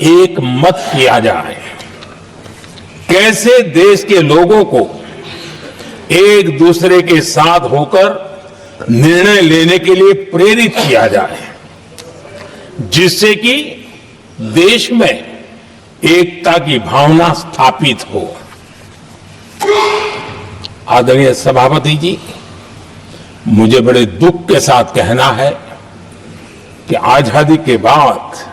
एक मत किया जाए, कैसे देश के लोगों को एक दूसरे के साथ होकर निर्णय लेने के लिए प्रेरित किया जाए, जिससे कि देश में एकता की भावना स्थापित हो। आदरणीय सभापति जी, मुझे बड़े दुख के साथ कहना है कि आजादी के बाद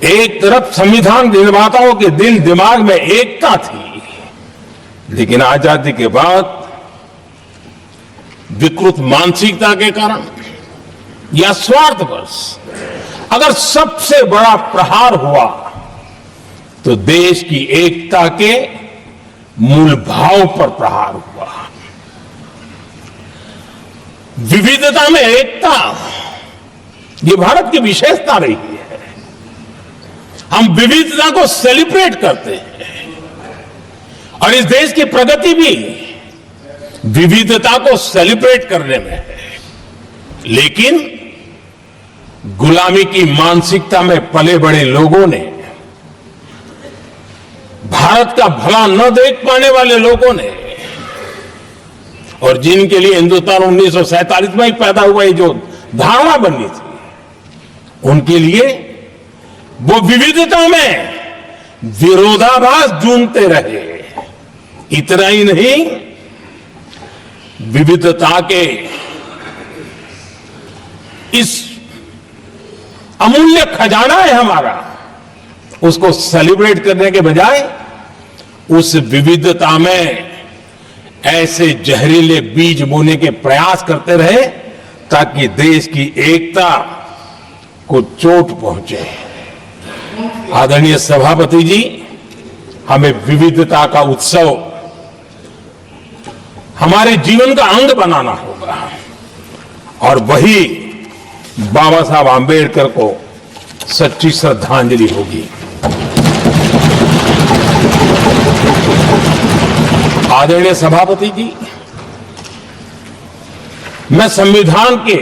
एक तरफ संविधान निर्माताओं के दिल दिमाग में एकता थी, लेकिन आजादी के बाद विकृत मानसिकता के कारण या स्वार्थवश अगर सबसे बड़ा प्रहार हुआ तो देश की एकता के मूल भाव पर प्रहार हुआ। विविधता में एकता, ये भारत की विशेषता रही है। हम विविधता को सेलिब्रेट करते हैं और इस देश की प्रगति भी विविधता को सेलिब्रेट करने में है। लेकिन गुलामी की मानसिकता में पले बड़े लोगों ने, भारत का भला न देख पाने वाले लोगों ने, और जिनके लिए हिंदुस्तान 1947 में ही पैदा हुआ ये जो धारणा बनी थी, उनके लिए वो विविधता में विरोधाभास ढूंढते रहे। इतना ही नहीं, विविधता के इस अमूल्य खजाना है हमारा, उसको सेलिब्रेट करने के बजाय उस विविधता में ऐसे जहरीले बीज बोने के प्रयास करते रहे ताकि देश की एकता को चोट पहुंचे। आदरणीय सभापति जी, हमें विविधता का उत्सव हमारे जीवन का अंग बनाना होगा और वही बाबा साहब आंबेडकर को सच्ची श्रद्धांजलि होगी। आदरणीय सभापति जी, मैं संविधान के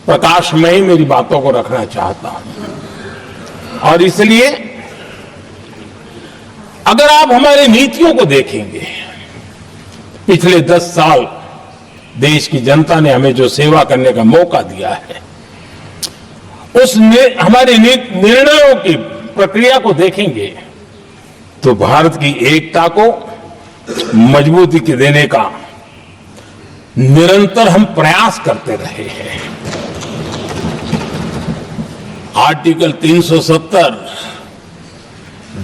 प्रकाश में ही मेरी बातों को रखना चाहता हूं और इसलिए अगर आप हमारी नीतियों को देखेंगे, पिछले 10 साल देश की जनता ने हमें जो सेवा करने का मौका दिया है, हमारे निर्णयों की प्रक्रिया को देखेंगे तो भारत की एकता को मजबूती के देने का निरंतर हम प्रयास करते रहे हैं। आर्टिकल 370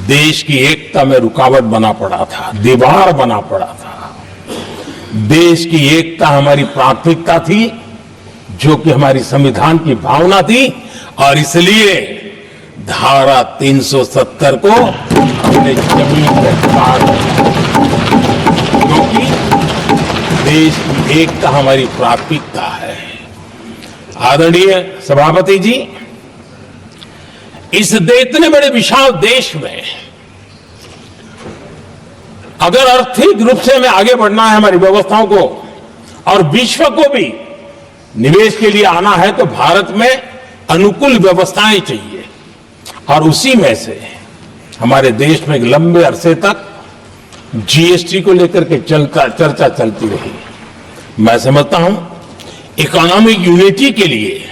देश की एकता में रुकावट बना पड़ा था, दीवार बना पड़ा था। देश की एकता हमारी प्राथमिकता थी, जो कि हमारी संविधान की भावना थी, और इसलिए धारा 370 को हमने जमीन पर काट दिया, क्योंकि देश की एकता हमारी प्राथमिकता है। आदरणीय सभापति जी, इस इतने बड़े विशाल देश में अगर आर्थिक रूप से हमें आगे बढ़ना है, हमारी व्यवस्थाओं को और विश्व को भी निवेश के लिए आना है, तो भारत में अनुकूल व्यवस्थाएं चाहिए। और उसी में से हमारे देश में एक लंबे अरसे तक जीएसटी को लेकर के चर्चा चलती रही। मैं समझता हूं इकोनॉमिक यूनिटी के लिए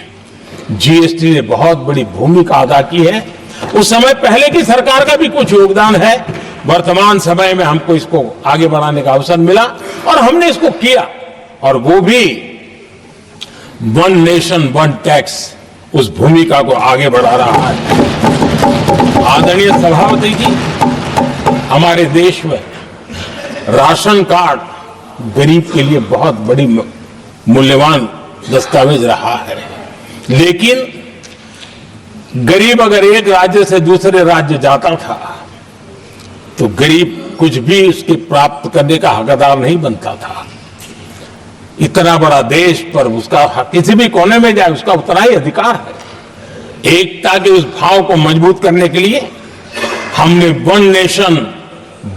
जीएसटी ने बहुत बड़ी भूमिका अदा की है। उस समय पहले की सरकार का भी कुछ योगदान है। वर्तमान समय में हमको इसको आगे बढ़ाने का अवसर मिला और हमने इसको किया, और वो भी वन नेशन वन टैक्स उस भूमिका को आगे बढ़ा रहा है। आदरणीय सभापति जी, हमारे देश में राशन कार्ड गरीब के लिए बहुत बड़ी मूल्यवान दस्तावेज रहा है, लेकिन गरीब अगर एक राज्य से दूसरे राज्य जाता था तो गरीब कुछ भी उसके प्राप्त करने का हकदार नहीं बनता था। इतना बड़ा देश पर उसका किसी भी कोने में जाए उसका उतना ही अधिकार है। एकता के उस भाव को मजबूत करने के लिए हमने one nation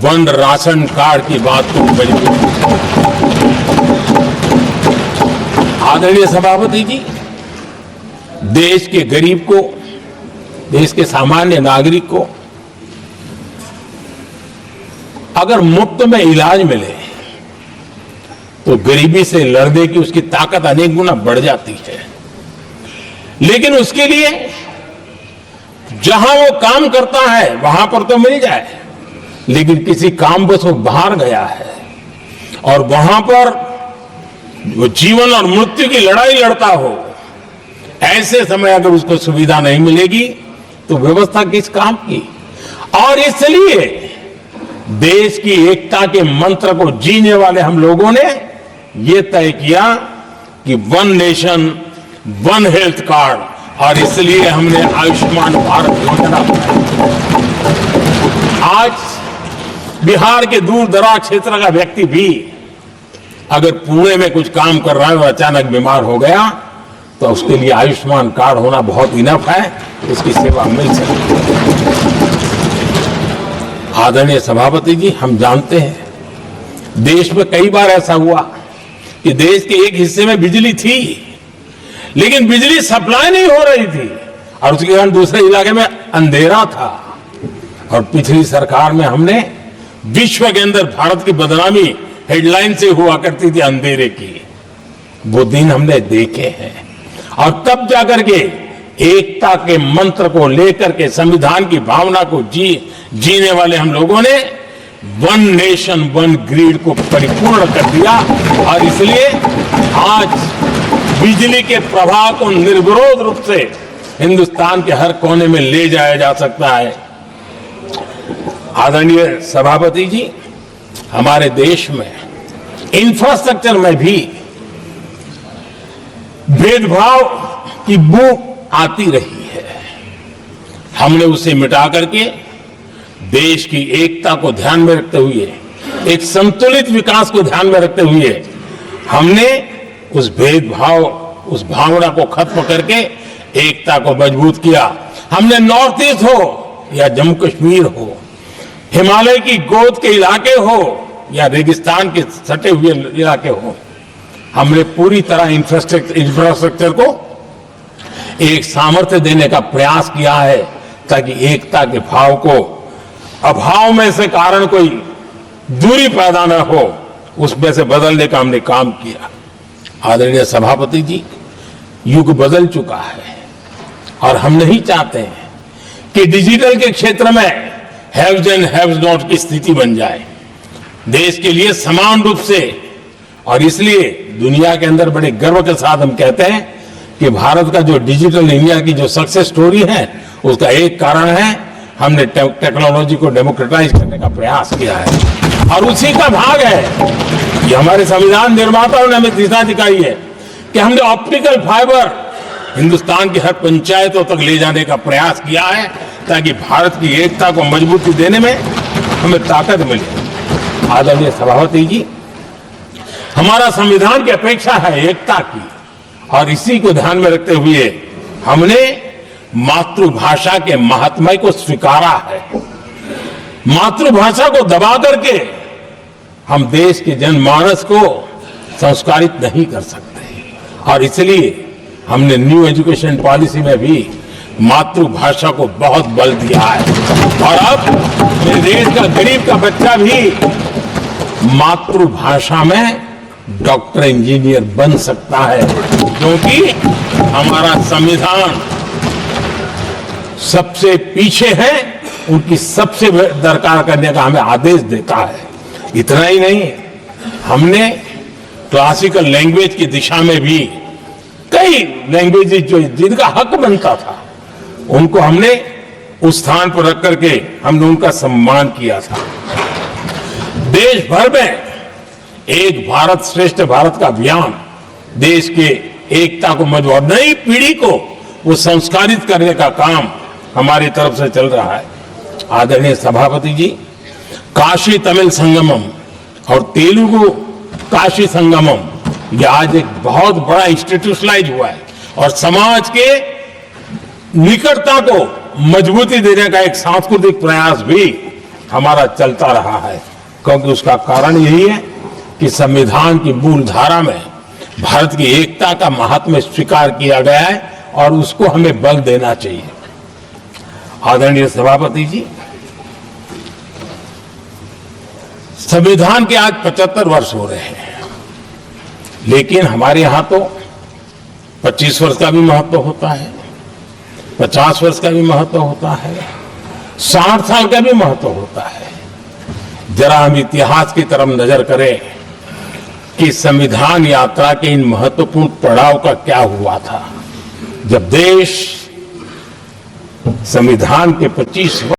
one ration card की बात को मजबूत किया। आदरणीय सभापति जी, देश के गरीब को देश के सामान्य नागरिक को अगर मुफ्त में इलाज मिले तो गरीबी से लड़ने की उसकी ताकत अनेक गुना बढ़ जाती है। लेकिन उसके लिए जहां वो काम करता है वहां पर तो मिल जाए, लेकिन किसी काम बस वो बाहर गया है और वहां पर वो जीवन और मृत्यु की लड़ाई लड़ता हो, ऐसे समय अगर उसको सुविधा नहीं मिलेगी तो व्यवस्था किस काम की। और इसलिए देश की एकता के मंत्र को जीने वाले हम लोगों ने ये तय किया कि one nation one health card, और इसलिए हमने आयुष्मान भारत योजना बनाई। आज बिहार के दूर दराज क्षेत्र का व्यक्ति भी अगर पुणे में कुछ काम कर रहा है और अचानक बीमार हो गया तो उसके लिए आयुष्मान कार्ड होना बहुत इनफ है, उसकी सेवा मिल सकती है। आदरणीय सभापति जी, हम जानते हैं देश में कई बार ऐसा हुआ कि देश के एक हिस्से में बिजली थी लेकिन बिजली सप्लाई नहीं हो रही थी और उसके कारण दूसरे इलाके में अंधेरा था। और पिछली सरकार में हमने विश्व के अंदर भारत की बदनामी हेडलाइन से हुआ करती थी अंधेरे की, वो दिन हमने देखे हैं। और तब जाकर के एकता के मंत्र को लेकर के संविधान की भावना को जीने वाले हम लोगों ने वन नेशन वन ग्रिड को परिपूर्ण कर दिया। और इसलिए आज बिजली के प्रवाह को निर्विरोध रूप से हिंदुस्तान के हर कोने में ले जाया जा सकता है। आदरणीय सभापति जी, हमारे देश में इंफ्रास्ट्रक्चर में भी भेदभाव की बू आती रही है। हमने उसे मिटा करके देश की एकता को ध्यान में रखते हुए, एक संतुलित विकास को ध्यान में रखते हुए हमने उस भेदभाव, उस भावना को खत्म करके एकता को मजबूत किया। हमने नॉर्थ ईस्ट हो या जम्मू कश्मीर हो, हिमालय की गोद के इलाके हो या रेगिस्तान के सटे हुए इलाके हो, हमने पूरी तरह इंफ्रास्ट्रक्चर को एक सामर्थ्य देने का प्रयास किया है ताकि एकता के भाव को अभाव में से कारण कोई दूरी पैदा न हो, उसमें से बदलने का हमने काम किया। आदरणीय सभापति जी, युग बदल चुका है और हम नहीं चाहते हैं कि डिजिटल के क्षेत्र में हैव्स एंड हैव्स नॉट की स्थिति बन जाए। देश के लिए समान रूप से, और इसलिए दुनिया के अंदर बड़े गर्व के साथ हम कहते हैं कि भारत का जो डिजिटल इंडिया की जो सक्सेस स्टोरी है उसका एक कारण है हमने टेक्नोलॉजी को डेमोक्रेटाइज करने का प्रयास किया है। और उसी का भाग है ये हमारे संविधान निर्माताओं ने हमें दिशा दिखाई है कि हमने ऑप्टिकल फाइबर हिंदुस्तान की हर पंचायतों तक ले जाने का प्रयास किया है ताकि भारत की एकता को मजबूती देने में हमें ताकत मिले। आदरणीय सभापति जी, हमारा संविधान की अपेक्षा है एकता की, और इसी को ध्यान में रखते हुए हमने मातृभाषा के महात्म्य को स्वीकारा है। मातृभाषा को दबा करके हम देश के जनमानस को संस्कारित नहीं कर सकते, और इसलिए हमने न्यू एजुकेशन पॉलिसी में भी मातृभाषा को बहुत बल दिया है। और अब मेरे देश का गरीब का बच्चा भी मातृभाषा में डॉक्टर इंजीनियर बन सकता है, क्योंकि हमारा संविधान सबसे पीछे है, उनकी सबसे दरकार करने का हमें आदेश देता है। इतना ही नहीं, हमने क्लासिकल लैंग्वेज की दिशा में भी कई लैंग्वेजेस जो जिनका हक बनता था उनको हमने उस स्थान पर रख करके हमने उनका सम्मान किया था। देश भर में एक भारत श्रेष्ठ भारत का अभियान देश के एकता को मजबूत, नई पीढ़ी को वो संस्कारित करने का काम हमारी तरफ से चल रहा है। आदरणीय सभापति जी, काशी तमिल संगमम और तेलुगु काशी संगमम ये आज एक बहुत बड़ा इंस्टीट्यूशनलाइज हुआ है और समाज के निकटता को मजबूती देने का एक सांस्कृतिक प्रयास भी हमारा चलता रहा है, क्योंकि उसका कारण यही है कि संविधान की मूल धारा में भारत की एकता का महात्म्य स्वीकार किया गया है और उसको हमें बल देना चाहिए। आदरणीय सभापति जी, संविधान के आज 75 वर्ष हो रहे हैं, लेकिन हमारे यहां तो 25 वर्ष का भी महत्व होता है, 50 वर्ष का भी महत्व होता है, 60 साल का भी महत्व होता है। जरा हम इतिहास की तरफ नजर करें कि संविधान यात्रा के इन महत्वपूर्ण पड़ाव का क्या हुआ था। जब देश संविधान के 25